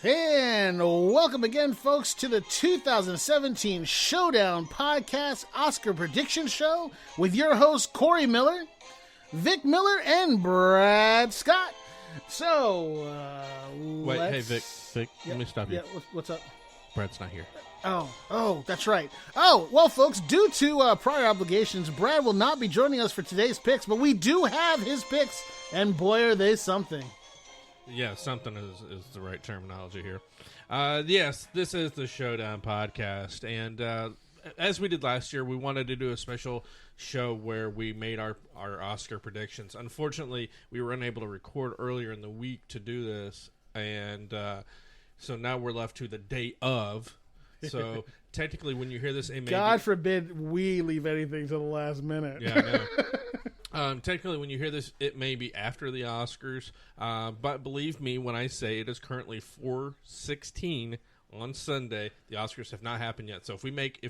And welcome again, folks, to the 2017 Showdown Podcast Oscar Prediction Show with your hosts, Corey Miller, Vic Miller, and Brad Scott. So, wait, hey, Vic, let me stop you. Yeah, what's up? Brad's not here. Oh, that's right. Oh, well, folks, due to prior obligations, Brad will not be joining us for today's picks, but we do have his picks, and boy, are they something. Yeah, something is the right terminology here. Yes, this is the Showdown Podcast, and as we did last year, we wanted to do a special show where we made our Oscar predictions. Unfortunately, we were unable to record earlier in the week to do this, and so now we're left to the day of. So technically, when you hear this, it may God forbid we leave anything to the last minute. Yeah, I know. Technically, when you hear this, it may be after the Oscars. But believe me when I say it is currently 4:16 on Sunday. The Oscars have not happened yet. So if we make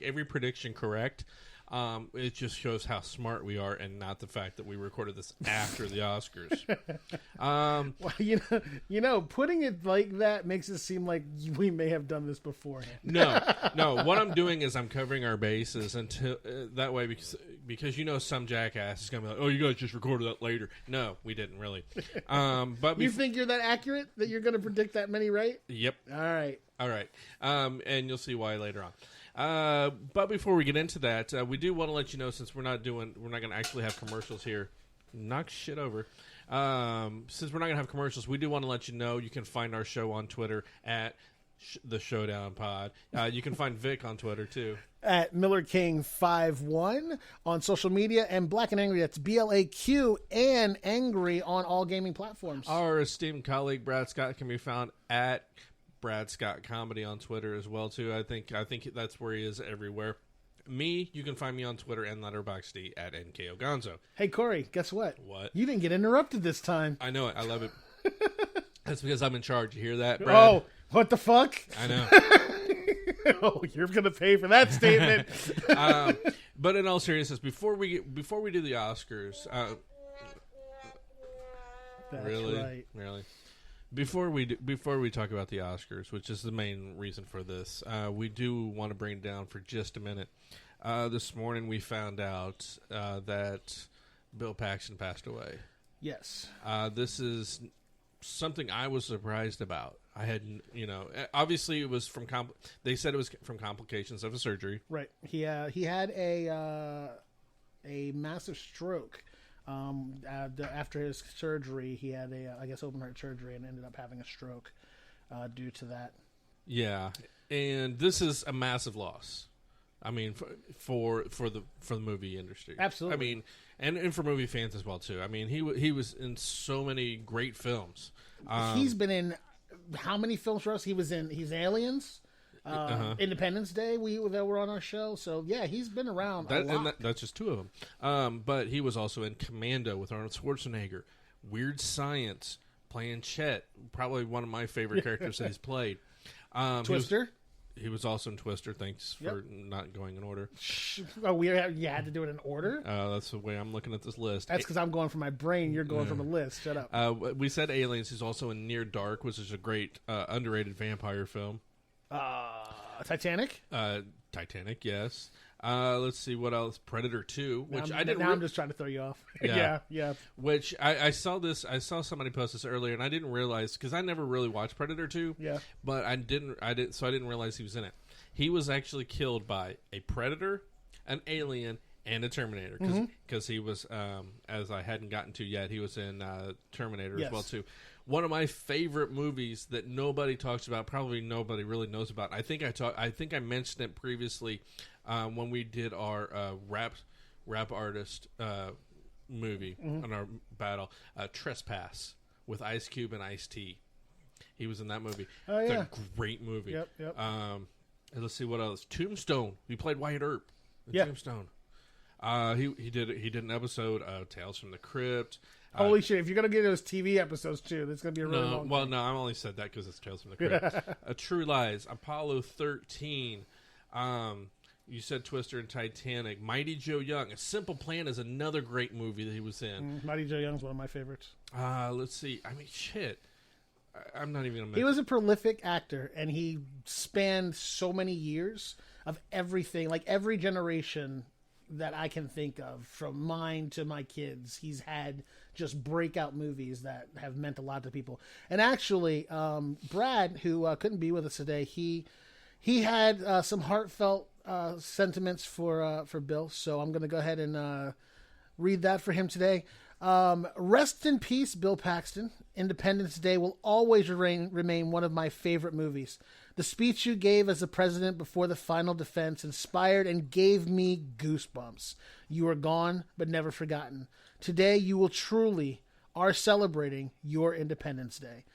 every prediction correct, it just shows how smart we are, and not the fact that we recorded this after the Oscars. Well, you know, putting it like that makes it seem like we may have done this beforehand. No. What I'm doing is I'm covering our bases until that way, because some jackass is gonna be like, "Oh, you guys just recorded that later." No, we didn't really. But you think you're that accurate that you're going to predict that many right? Yep. All right. And you'll see why later on. But before we get into that, we do want to let you know, since we're not going to actually have commercials here. Knock shit over. Since we're not going to have commercials, we do want to let you know you can find our show on Twitter at the Showdown Pod. You can find Vic on Twitter too. At MillerKing51 on social media, and Black and Angry, that's BLAQ and Angry on all gaming platforms. Our esteemed colleague Brad Scott can be found at Brad Scott Comedy on Twitter as well too. I think that's where he is everywhere. Me, you can find me on Twitter and Letterboxd at NKOGonzo. Hey Corey, guess what? What? You didn't get interrupted this time. I know it. I love it. That's because I'm in charge. You hear that, Brad? Oh, what the fuck? I know. Oh, you're gonna pay for that statement. But in all seriousness, before we do the Oscars, that's really, right. Really. Before we talk about the Oscars, which is the main reason for this, we do want to bring it down for just a minute. This morning we found out that Bill Paxton passed away. Yes. This is something I was surprised about. I had, obviously it was from they said it was from complications of a surgery. Right. He had a massive stroke. After his surgery, he had open heart surgery, and ended up having a stroke due to that. Yeah, and this is a massive loss. I mean, for the movie industry, absolutely. I mean, and for movie fans as well too. I mean, he was in so many great films. He's been in how many films for us? He's Aliens. Independence Day that were on our show, so yeah, he's been around a lot. And that's just two of them. But he was also in Commando with Arnold Schwarzenegger, Weird Science, playing Chet, probably one of my favorite characters that he's played. Twister. He was also in Twister. Thanks for not going in order. Oh, you had to do it in order? That's the way I'm looking at this list. That's because I'm going from my brain. You're going from a list. Shut up. We said Aliens. He's also in Near Dark, which is a great underrated vampire film. Titanic? Titanic, yes. Let's see what else. Predator 2, which I didn't. Now I'm just trying to throw you off. Yeah. Which I saw somebody post this earlier, and I didn't realize, because I never really watched Predator 2. Yeah. But I didn't realize he was in it. He was actually killed by a predator, an alien, and a Terminator, because he was, as I hadn't gotten to yet, he was in Terminator as well too. One of my favorite movies that nobody talks about, probably nobody really knows about. I think I mentioned it previously when we did our rap artist movie on our battle, Trespass with Ice Cube and Ice-T. He was in that movie. Oh, it's yeah. a great movie. Yep. Let's see what else. Tombstone. He played Wyatt Earp in Tombstone. He did an episode of Tales from the Crypt. Holy shit! If you're gonna get those TV episodes too, that's gonna be a really long. Well, no, I only said that because it's Tales from the Crypt. True Lies, Apollo 13. You said Twister and Titanic. Mighty Joe Young. A Simple Plan is another great movie that he was in. Mighty Joe Young's one of my favorites. Let's see. I mean, shit. I'm not even. He was a prolific actor, and he spanned so many years of everything, like every generation that I can think of, from mine to my kids. He's had just breakout movies that have meant a lot to people. And actually, Brad, who couldn't be with us today, he had some heartfelt sentiments for Bill. So I'm going to go ahead and read that for him today. Rest in peace, Bill Paxton. Independence Day will always remain one of my favorite movies. The speech you gave as the president before the final defense inspired and gave me goosebumps. You are gone, but never forgotten. Today, you will truly are celebrating your Independence Day.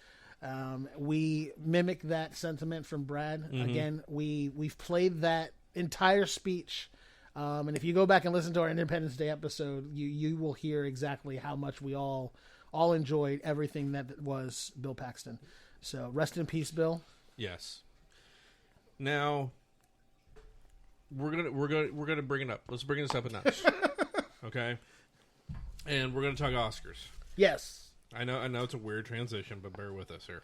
We mimic that sentiment from Brad. Mm-hmm. Again, we've played that entire speech. And if you go back and listen to our Independence Day episode, you will hear exactly how much we all enjoyed everything that was Bill Paxton. So rest in peace, Bill. Yes. Now we're gonna bring it up. Let's bring this up a notch. Okay. And we're gonna talk Oscars. Yes. I know it's a weird transition, but bear with us here.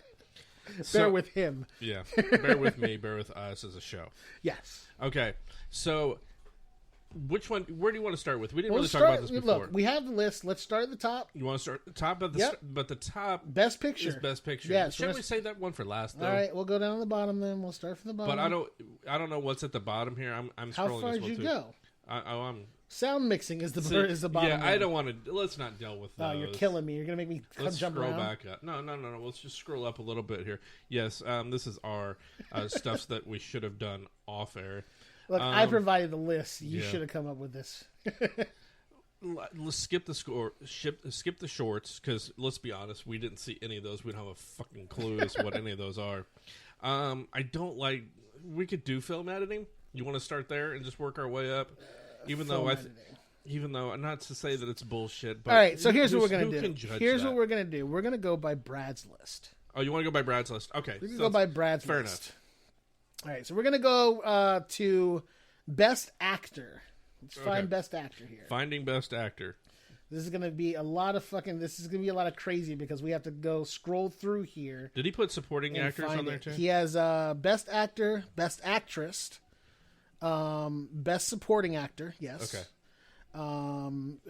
Bear with him. Yeah. Bear with me. Bear with us as a show. Yes. Okay. So. Which one? Where do you want to start with? We didn't really talk about this before. Look, we have the list. Let's start at the top. You want to start at the top? But the top... Best Picture. Is Best Picture. Yes. Shouldn't we save that one for last, though? All right, we'll go down to the bottom then. We'll start from the bottom. But I don't know what's at the bottom here. I'm scrolling this one, How far did you go? I'm... Sound mixing is the bottom. Yeah, I don't want to... Let's not deal with those. Oh, you're killing me. You're going to make me jump around. Let's scroll back up. No. Let's just scroll up a little bit here. Yes, this is our stuff that we should have done off air. Look, I provided the list. You should have come up with this. Let's skip the skip the shorts, because let's be honest, we didn't see any of those. We don't have a fucking clue as to what any of those are. I don't like... We could do film editing. You want to start there and just work our way up? Even though, not to say that it's bullshit, but... All right, so here's what we're going to do. Here's what we're going to do. We're going to go by Brad's list. Oh, you want to go by Brad's list? Okay. We can go by Brad's fair list. Enough. All right, so we're going to go to Best Actor. Let's find Best Actor here. Finding Best Actor. This is going to be a lot of crazy, because we have to go scroll through here. Did he put supporting actors on there too? He has Best Actor, Best Actress, Best Supporting Actor, yes. Okay.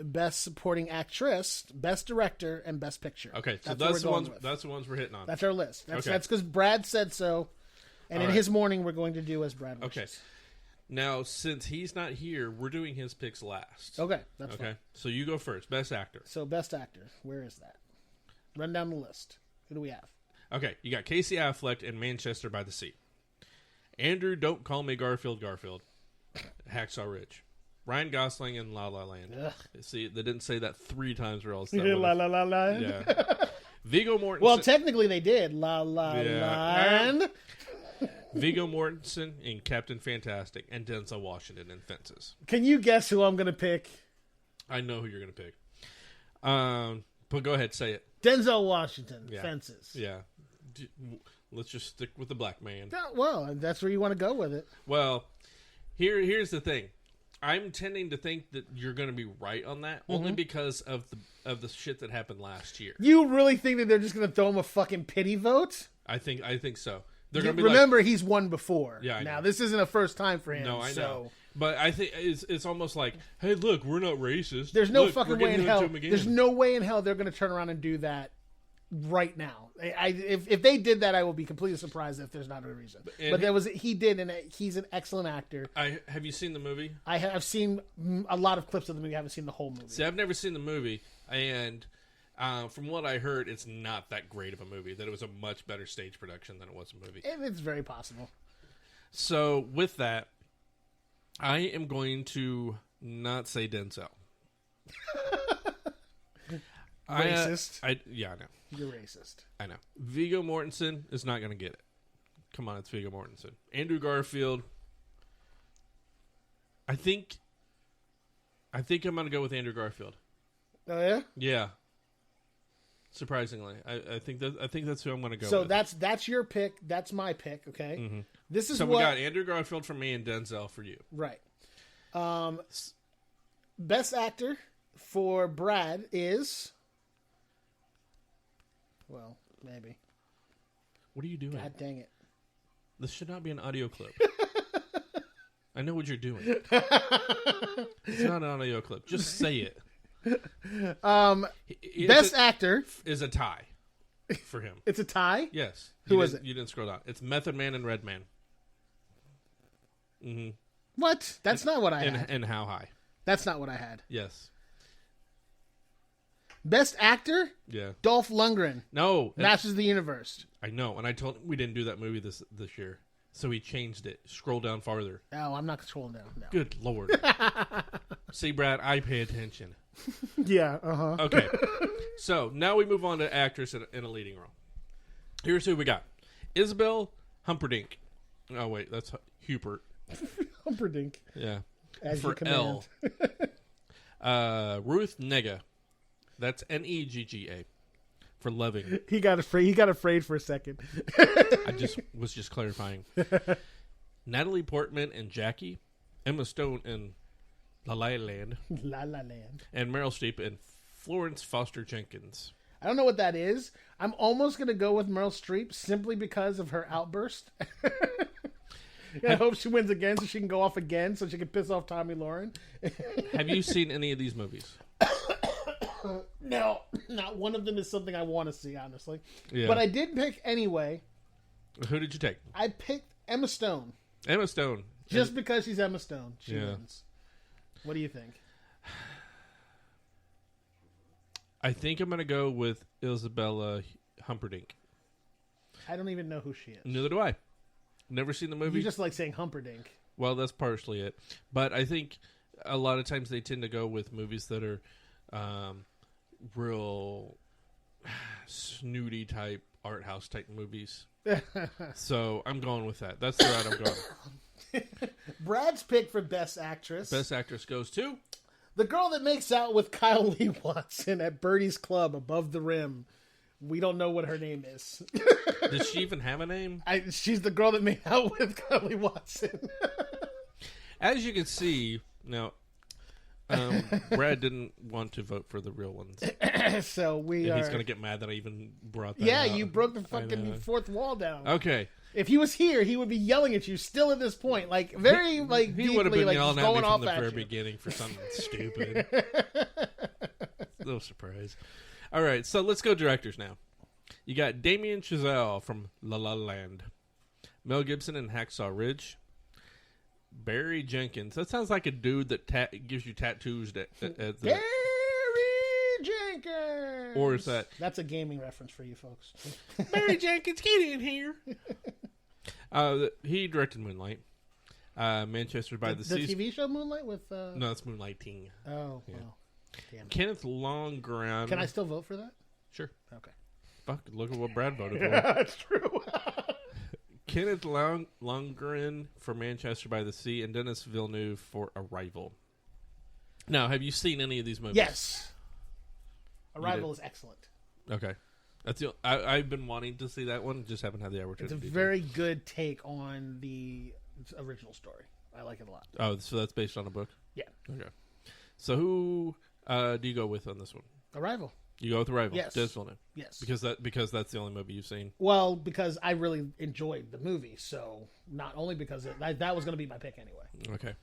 Best Supporting Actress, Best Director, and Best Picture. Okay, so that's the ones we're hitting on. That's our list. That's because Brad said so. And in his morning, we're going to do as Brad wishes. Okay. Now, since he's not here, we're doing his picks last. Okay, that's fine. So you go first. Best Actor. So Best Actor. Where is that? Run down the list. Who do we have? Okay, you got Casey Affleck in Manchester by the Sea. Andrew, Don't Call Me Garfield, Hacksaw Ridge. Ryan Gosling in La La Land. Ugh. See, they didn't say that 3 times or else. La La La Land? Yeah. Viggo Mortensen. Well, technically they did. La La Land. Viggo Mortensen in Captain Fantastic, and Denzel Washington in Fences. Can you guess who I'm going to pick? I know who you're going to pick. But go ahead, say it. Denzel Washington, Fences. Yeah. Let's just stick with the black man. Well, that's where you want to go with it. Well, here's the thing. I'm tending to think that you're going to be right on that, only because of the shit that happened last year. You really think that they're just going to throw him a fucking pity vote? I think so. Remember, he's won before. Yeah, now this isn't a first time for him. No, I know. But I think it's almost like, hey, look, we're not racist. There's no fucking way in hell. There's no way in hell they're going to turn around and do that right now. If they did that, I will be completely surprised if there's not a reason. But he did, and he's an excellent actor. Have you seen the movie? I have seen a lot of clips of the movie. I haven't seen the whole movie. See, I've never seen the movie, and from what I heard, it's not that great of a movie. That it was a much better stage production than it was a movie. It's very possible. So with that, I am going to not say Denzel. Racist. I know. You're racist. I know. Viggo Mortensen is not going to get it. Come on, it's Viggo Mortensen. Andrew Garfield. I think I'm going to go with Andrew Garfield. Oh yeah. Yeah. Surprisingly, I think that's who I'm going to go. So with. that's your pick. That's my pick. Okay. Mm-hmm. This is we got Andrew Garfield for me and Denzel for you. Right. Best actor for Brad is. Well, maybe. What are you doing? God dang it. This should not be an audio clip. I know what you're doing. It's not an audio clip. Just say it. Best actor is a tie for him. It's a tie? Yes. Who is it? You didn't scroll down. It's Method Man and Redman. Mm-hmm. What? That's not what I had. And How High. That's not what I had. Yes. Best actor? Yeah. Dolph Lundgren. No. Masters of the Universe. I know, and I told him we didn't do that movie this year. So he changed it. Scroll down farther. Oh, I'm not scrolling down. No. Good Lord. See, Brad, I pay attention. Yeah, uh-huh. Okay. So, now we move on to actress in a leading role. Here's who we got. Isabel Humperdinck. Oh, wait, that's Hubert. Humperdinck. Yeah. As for you command. L. Ruth Negga. That's Negga. For Loving. He got afraid for a second. I was just clarifying. Natalie Portman and Jackie. Emma Stone in La La Land. La La Land. And Meryl Streep and Florence Foster Jenkins. I don't know what that is. I'm almost going to go with Meryl Streep simply because of her outburst. I hope she wins again so she can go off again so she can piss off Tommy Lauren. Have you seen any of these movies? No, not one of them is something I want to see, honestly. Yeah. But I did pick anyway. Who did you take? I picked Emma Stone. Emma Stone. Just because she's Emma Stone. She Yeah. wins. What do you think? I think I'm going to go with Isabella Humperdinck. I don't even know who she is. Neither do I. Never seen the movie. You just like saying Humperdinck. Well, that's partially it. But I think a lot of times they tend to go with movies that are real snooty type, art house type movies. So I'm going with that. That's the route I'm going. Brad's pick for Best Actress. Best actress goes to the girl that makes out with Kyle Lee Watson at Birdie's Club above the rim. We don't know what her name is. Does she even have a name? She's the girl that made out with Kyle Lee Watson. As you can see, now, Brad didn't want to vote for the real ones. So he's going to get mad that I even brought that Yeah, up. you broke the fucking fourth wall down. Okay. If he was here, he would be yelling at you still at this point. Like, very, like, he deeply, would have been like, yelling at going me off from the at very you. beginning for something stupid. No surprise. All right, so let's go directors now. You got Damien Chazelle from La La Land. Mel Gibson in Hacksaw Ridge. Barry Jenkins. That sounds like a dude that gives you tattoos at the... Barry Jenkins! Or is that... That's a gaming reference for you folks. Barry Jenkins, get in here! He directed Moonlight. Manchester by the Sea. The TV show Moonlight with... No, it's Moonlighting. Oh, Yeah. well. Damn. Kenneth Longren. Can I still vote for that? Sure. Okay. Fuck, look at what Brad voted for. That's true. Kenneth Longren for Manchester by the Sea and Dennis Villeneuve for Arrival. Now, have you seen any of these movies? Yes. Arrival is excellent. Okay. That's I've been wanting to see that one, just haven't had the opportunity. It's a very good take on the original story. I like it a lot. Oh, so that's based on a book? Yeah. Okay. So who do you go with on this one? Arrival. You go with Arrival? Yes. Dennis Villeneuve? Yes. Because that's the only movie you've seen? Well, because I really enjoyed the movie, so not only because that was going to be my pick anyway. Okay.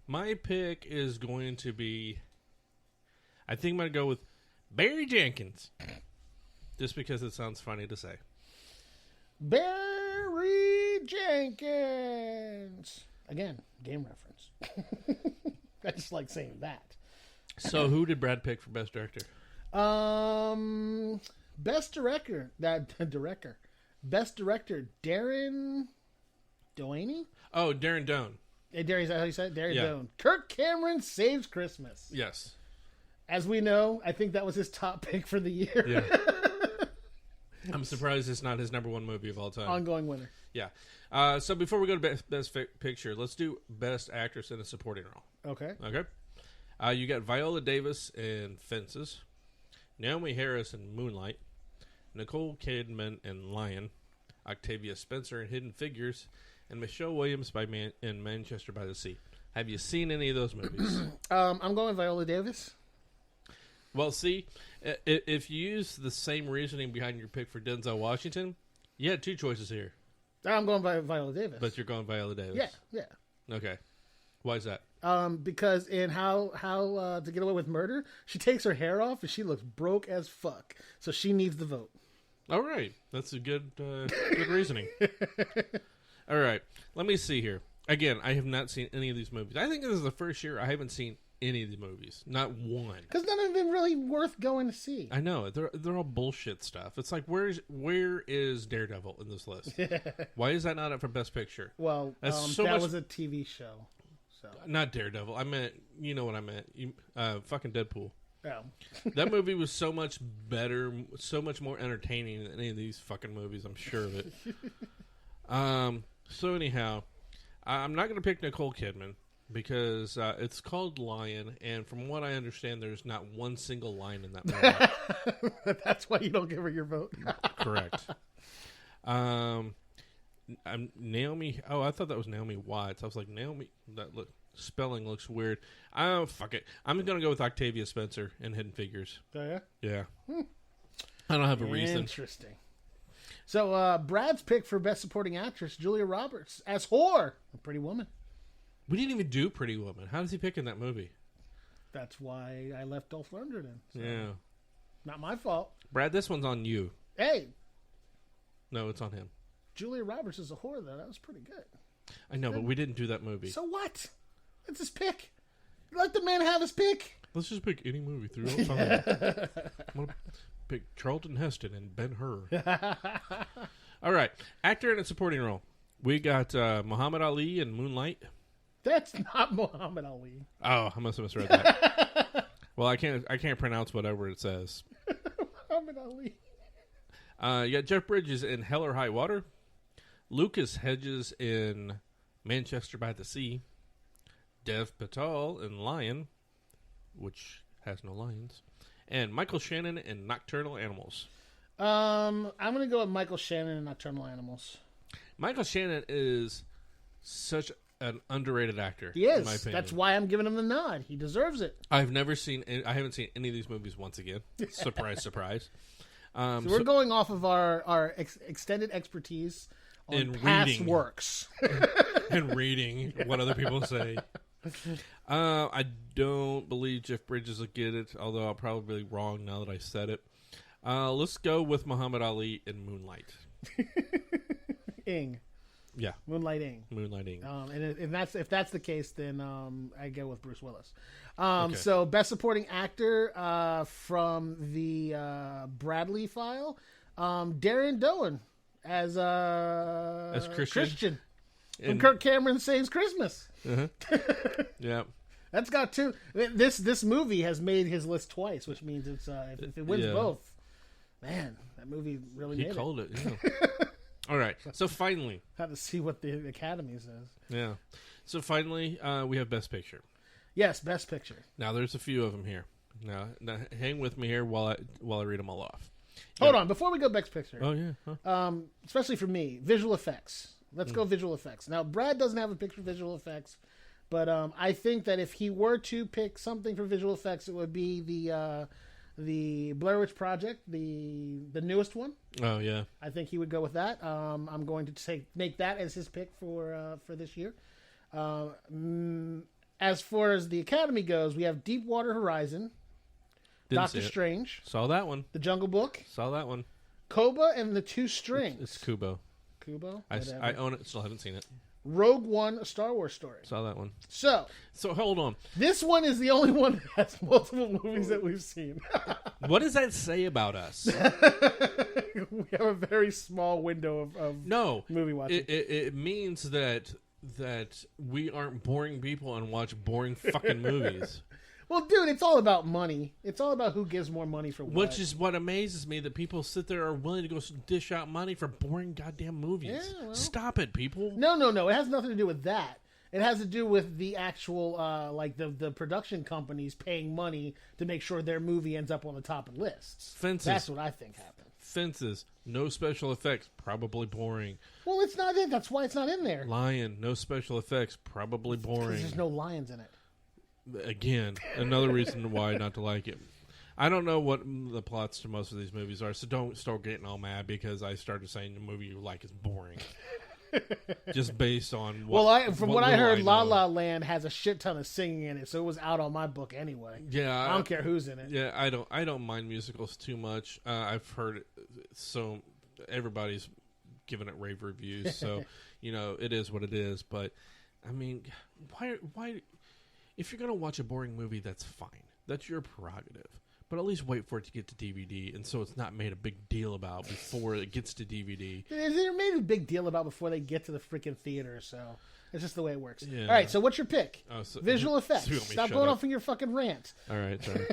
My pick is going to be... I think I'm going to go with Barry Jenkins. Just because it sounds funny to say. Barry Jenkins. Again, game reference. I just like saying that. So who did Brad pick for Best Director? Best Director. Best Director, Darren Doaney? Oh, Darren Doan. Hey, Darren, is that how you said it? Darren Yeah. Doan. Kirk Cameron Saves Christmas. Yes. As we know, I think that was his top pick for the year. Yeah. I'm surprised it's not his number one movie of all time. Ongoing winner. Yeah. So before we go to Best Picture, let's do Best Actress in a Supporting Role. Okay. Okay. You got Viola Davis in Fences, Naomi Harris in Moonlight, Nicole Kidman in Lion, Octavia Spencer in Hidden Figures, and Michelle Williams in Manchester by the Sea. Have you seen any of those movies? I'm going Viola Davis. Well, see, if you use the same reasoning behind your pick for Denzel Washington, You had two choices here. I'm going by Viola Davis. But you're going Viola Davis. Yeah. Okay. Why is that? Because in how to Get Away with Murder, she takes her hair off and she looks broke as fuck. So she needs the vote. All right. That's a good reasoning. All right. Let me see here. Again, I have not seen any of these movies. I think this is the first year I haven't seen any of the movies. Not one. Because none of them really worth going to see. I know. They're all bullshit stuff. It's like, where is Daredevil in this list? Why is that not up for Best Picture? Well, that was a TV show. So. Not Daredevil. I meant, you know what I meant. Fucking Deadpool. Oh. That movie was so much better, so much more entertaining than any of these fucking movies. I'm sure of it. So anyhow, I'm not going to pick Nicole Kidman because it's called Lion, and from what I understand, there's not one single line in that movie. That's why you don't give her your vote. Correct. Naomi. Oh, I thought that was Naomi Watts. I was like, Naomi. Spelling looks weird. Oh, fuck it. I'm going to go with Octavia Spencer in Hidden Figures. Oh, yeah? Yeah. I don't have a reason. Interesting. So, Brad's pick for Best Supporting Actress, Julia Roberts, as Whore, a Pretty Woman. We didn't even do Pretty Woman. How does he pick in that movie? That's why I left Dolph Lundgren in. So. Yeah. Not my fault. Brad, this one's on you. Hey. No, it's on him. Julia Roberts is a whore, though. That was pretty good. I know, but we didn't do that movie. So what? That's his pick. Let the man have his pick. Let's just pick any movie throughout time. I'm going to pick Charlton Heston and Ben-Hur. All right. Actor in a supporting role. We got Muhammad Ali in Moonlight. That's not Muhammad Ali. Oh, I must have misread that. Well, I can't pronounce whatever it says. Muhammad Ali. You got Jeff Bridges in Hell or High Water. Lucas Hedges in Manchester by the Sea. Dev Patel in Lion, which has no lions. And Michael Shannon in Nocturnal Animals. I'm going to go with Michael Shannon in Nocturnal Animals. Michael Shannon is such an underrated actor. He is. In my opinion. That's why I'm giving him the nod. He deserves it. I haven't seen any of these movies once again. Surprise, surprise. So we're going off of our extended expertise on in past reading. works. And reading what other people say. I don't believe Jeff Bridges will get it, although I'll probably be wrong now that I said it. Let's go with Muhammad Ali in Moonlight. Ing. Yeah. Moonlight Ing. Moonlight Ing. And if that's the case, then I go with Bruce Willis. Okay. So Best Supporting Actor from the Bradley file, Darren Doan as Christian. From Kirk Cameron Saves Christmas. Uh-huh. Yeah. That's got two. This movie has made his list twice, which means it's if it wins both, man, that movie really made it. He called it. Yeah. All right. So finally, had to see what the Academy says. Yeah. So finally, we have Best Picture. Yes, Best Picture. Now there's a few of them here. Now hang with me here while I read them all off. Hold on, before we go Best Picture. Oh yeah. Huh? Especially for me, visual effects. Let's go visual effects. Now, Brad doesn't have a pick for visual effects, but I think that if he were to pick something for visual effects, it would be the Blair Witch Project, the newest one. Oh yeah. I think he would go with that. I'm going to make that as his pick for this year. As far as the Academy goes, we have Deepwater Horizon, Doctor Strange, saw that one, The Jungle Book, saw that one, Koba and the Two Strings. It's Kubo. Kubo? I own it. Still haven't seen it. Rogue One, A Star Wars Story. Saw that one. So hold on. This one is the only one that has multiple movies that we've seen. What does that say about us? We have a very small window of movie watching. It means that we aren't boring people and watch boring fucking movies. Well, dude, it's all about money. It's all about who gives more money for what. Which is what amazes me, that people sit there are willing to go dish out money for boring goddamn movies. Yeah, well, stop it, people. No. It has nothing to do with that. It has to do with the actual, the production companies paying money to make sure their movie ends up on the top of lists. Fences. That's what I think happened. Fences. No special effects. Probably boring. Well, it's not in. That's why it's not in there. Lion. No special effects. Probably boring. Because there's no lions in it. Again, another reason why not to like it. I don't know what the plots to most of these movies are, so don't start getting all mad because I started saying the movie you like is boring. Just based on what... from what I heard, La La Land has a shit ton of singing in it, so it was out on my book anyway. Yeah, I don't care who's in it. Yeah, I don't mind musicals too much. I've heard it, so everybody's giving it rave reviews, so it is what it is. But I mean, why? If you're gonna watch a boring movie, that's fine. That's your prerogative. But at least wait for it to get to DVD, and so it's not made a big deal about before it gets to DVD. They're made a big deal about before they get to the freaking theater, so it's just the way it works. Yeah. All right, so what's your pick? Visual effects. So Stop going off on your fucking rant. All right, sorry.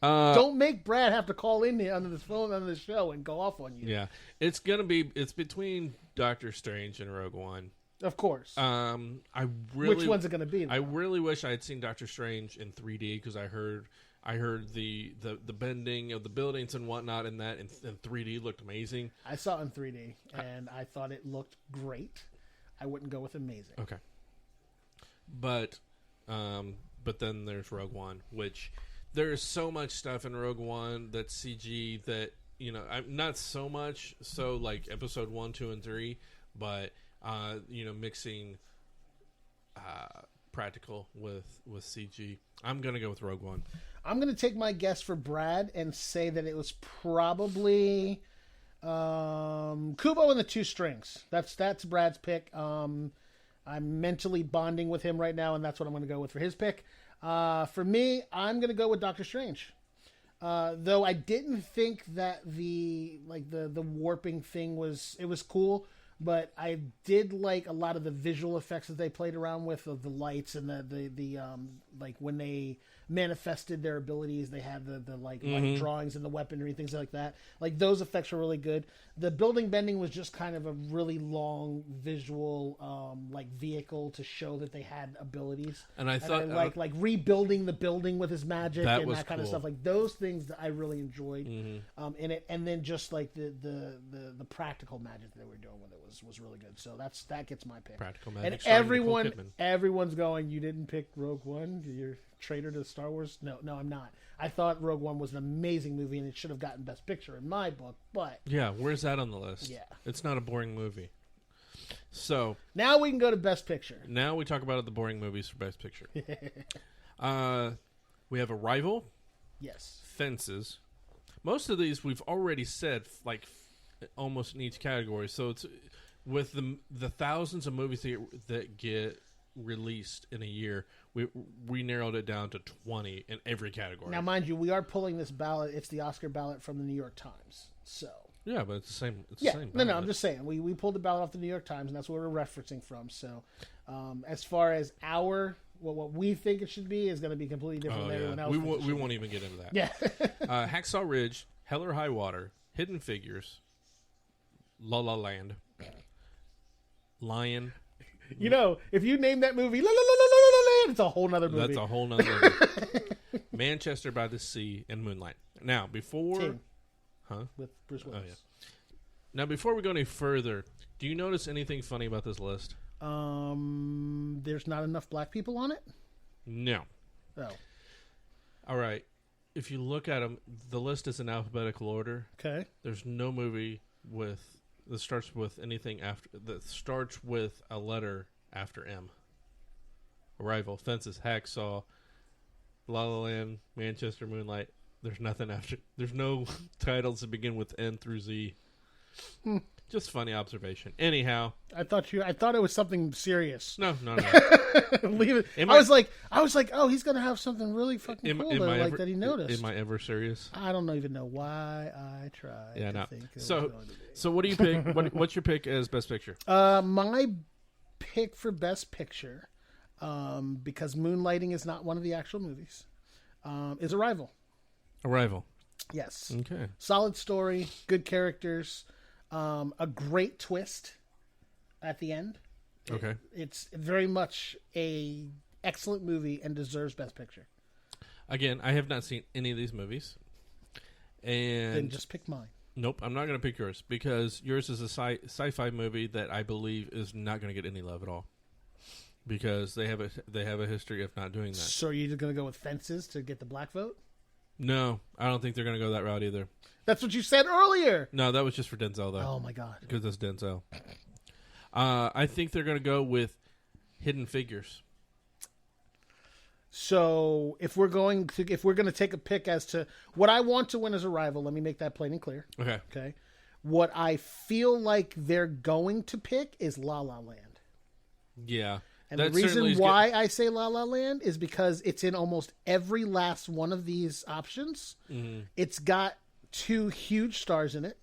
Don't make Brad have to call in under the phone on the show and go off on you. Yeah, it's between Doctor Strange and Rogue One. Of course. Which one's it going to be? I really wish I had seen Doctor Strange in 3D because I heard the bending of the buildings and whatnot in that in 3D looked amazing. I saw it in 3D and I thought it looked great. I wouldn't go with amazing. Okay. But then there's Rogue One, which there's so much stuff in Rogue One that's CG that I'm not so much so like episode 1, 2, and 3, but mixing practical with CG. I'm gonna go with Rogue One. I'm gonna take my guess for Brad and say that it was probably Kubo and the Two Strings. That's Brad's pick. I'm mentally bonding with him right now, and that's what I'm gonna go with for his pick. For me, I'm gonna go with Doctor Strange. Though I didn't think that the warping thing was cool. But I did like a lot of the visual effects that they played around with, of the lights and the like when they manifested their abilities, they had the light drawings and the weaponry, things like that. Like those effects were really good. The building bending was just kind of a really long visual vehicle to show that they had abilities. And I thought like rebuilding the building with his magic and that kind of cool stuff. Like those things that I really enjoyed in it, and then just like the practical magic that they were doing with it was really good. So that gets my pick. Practical magic. And everyone's going, you didn't pick Rogue One? You're traitor to Star Wars? No, I'm not. I thought Rogue One was an amazing movie and it should have gotten Best Picture in my book, but... Yeah, where's that on the list? Yeah. It's not a boring movie. So... Now we can go to Best Picture. Now we talk about the boring movies for Best Picture. We have Arrival. Yes. Fences. Most of these we've already said, like, almost in each category. So it's... With the thousands of movies that get released in a year, we narrowed it down to 20 in every category. Now, mind you, we are pulling this ballot. It's the Oscar ballot from the New York Times. So yeah, but it's the same. It's the same ballot. No, I'm just saying we pulled the ballot off the New York Times, and that's what we're referencing from. So, as far as what we think it should be is going to be completely different than everyone else. We won't even get into that. Yeah. Hacksaw Ridge, Hell or High Water, Hidden Figures, La La Land, Lion. If you name that movie, La La La La La La Land, it's a whole nother movie. That's a whole nother movie. Manchester by the Sea and Moonlight. Now, before... Team. Huh? With Bruce Willis. Oh, yeah. Now, before we go any further, do you notice anything funny about this list? There's not enough black people on it? No. Oh. All right. If you look at them, the list is in alphabetical order. Okay. There's no movie that starts with anything that starts with a letter after M. Arrival, Fences, Hacksaw, La La Land, Manchester, Moonlight. There's nothing after. There's no titles that begin with N through Z. Just funny observation. Anyhow, I thought it was something serious. No. Leave it. I was like, oh, he's gonna have something really fucking cool that he noticed. Am I ever serious? I don't even know why I tried. Yeah, no. Think So what do you pick? What's your pick as Best Picture? My pick for Best Picture, because Moonlighting is not one of the actual movies, is Arrival. Arrival. Yes. Okay. Solid story, good characters, a great twist at the end. Okay. It's very much a excellent movie and deserves Best Picture. Again, I have not seen any of these movies. And then just pick mine. Nope, I'm not going to pick yours because yours is a sci-fi movie that I believe is not going to get any love at all because they have a history of not doing that. So are you going to go with Fences to get the black vote? No, I don't think they're going to go that route either. That's what you said earlier. No, that was just for Denzel, though. Oh, my God. Because that's Denzel. I think they're going to go with Hidden Figures. So if we're going to take a pick as to what I want to win as Arrival, let me make that plain and clear. Okay. Okay. What I feel like they're going to pick is La La Land. Yeah. And the reason why I say La La Land is because it's in almost every last one of these options. Mm-hmm. It's got 2 huge stars in it.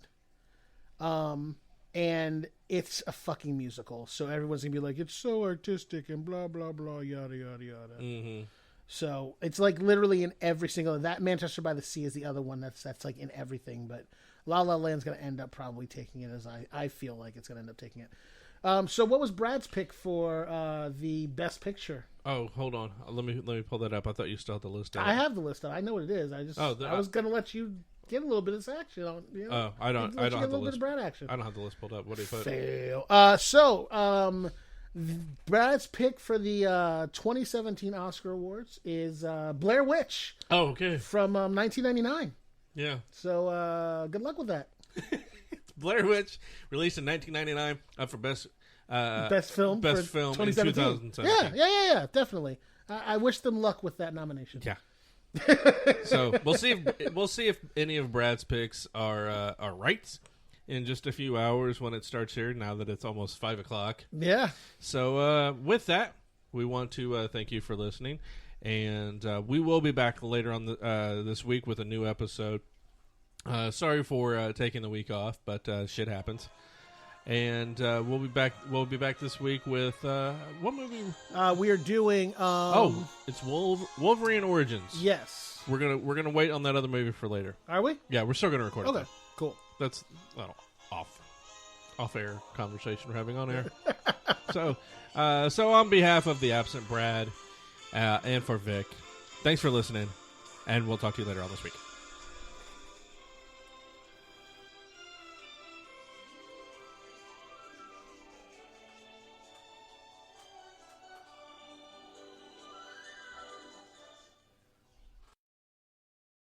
And it's a fucking musical. So everyone's going to be like, it's so artistic and blah, blah, blah, yada, yada, yada. Mm-hmm. So it's like literally in every single... That Manchester by the Sea is the other one that's like in everything. But La La Land's going to end up probably taking it, as I feel like it's going to end up taking it. So what was Brad's pick for the Best Picture? Oh, hold on. Let me pull that up. I thought you still had the list up. I have the list up. I know what it is. I was going to let you get a little bit of this action on. You know, I don't have the list. A little bit of Brad action. I don't have the list pulled up. What do you put? Fail. So Brad's pick for the 2017 Oscar Awards is Blair Witch. Oh, okay. From 1999. Yeah. So good luck with that. Blair Witch, released in 1999, up for best film in 2017. 2017. Yeah, definitely. I wish them luck with that nomination. Yeah. So we'll see if any of Brad's picks are right in just a few hours when it starts here. Now that it's almost 5:00. Yeah. So with that, we want to thank you for listening, and we will be back later on this week with a new episode. Sorry for taking the week off, but shit happens. And we'll be back. We'll be back this week with what movie? We are doing. It's Wolverine Origins. Yes. We're gonna wait on that other movie for later. Are we? Yeah, we're still gonna record it. Okay, cool. That's off air conversation we're having on air. So on behalf of the absent Brad and for Vic, thanks for listening, and we'll talk to you later on this week.